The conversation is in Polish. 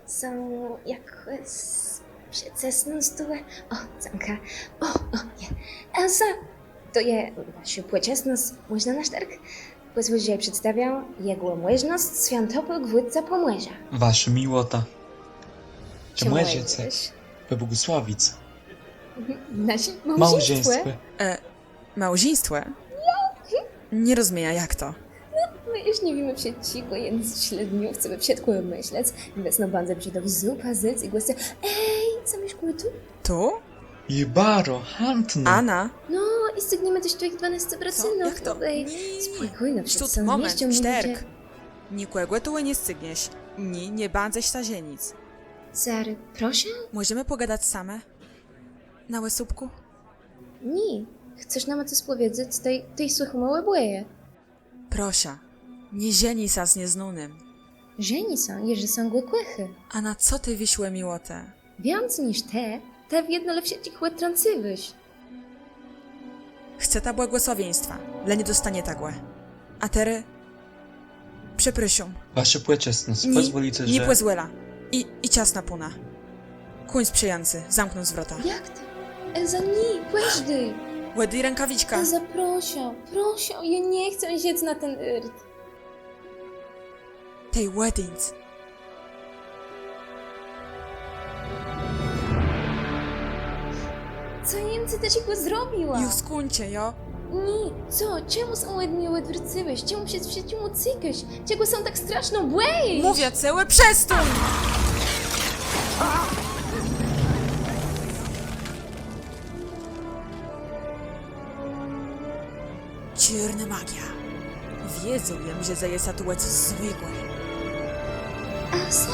Są jakoś przecesną stulę. O, Canka. Je. Elsa, to je vašu počestnost možná náš trh. Pozwól, przedstawiam jego młożność Świętopolk wódca Pomłeża. Ваша милота. Czy możecie Młodzież. pobłogosławić Nasi małżeństwo? Małżeństwo? Nie rozumiem, jak to? My już nie wiemy przeciwko więc śledniówcy by przedku myśleć. Wesno bandę przydał zupa, zyc i głosy. Ej, zamieszkuj tu? Tu? Jebaro, Hantno. Anna? No, i stygniemy też twoich 12%. Co? Jak to? Ej, Nie. spokojno, przed Тут sam moment, zmieścią Šterk. Nikogo tu nie stygniesz. Nie będziesz stazienic. Zary, proszę? Możemy pogadać same? Na łysupku? Nie. Chcesz nam coś powiedzieć? Tej słychu małe błyje. Proszę, nie żeni się z nieznanym. Żeni są, jeży są głykłychy. A na co ty wyśłe miłotę? Więcej niż te w jedno lepsze ci chłe trancywyś. Chcę ta błogosławieństwa, ale nie dostanie tagłe. A tery? Przepraszam. Wasza počestność, pozwolicie, nie że... pozwala. I ciasna puna. Kuń sprzyjający, zamknął zwrota. Jak to? Elza, nie, płeżdy. Łedy rękawiczka. Elza, proszę, ja nie chcę iść na ten irt. Tej weddings. Co Niemcy też ich zrobiła? Już skończę, jo? Nie, co? Czemu są ładnie odwróciłeś? Czemu się przeciwmu cykasz? Czego są tak straszno błej? Mówię całe przestań! Czarna magia. Wiedziałem, że zaje sytuacja zwykłej. Elsa?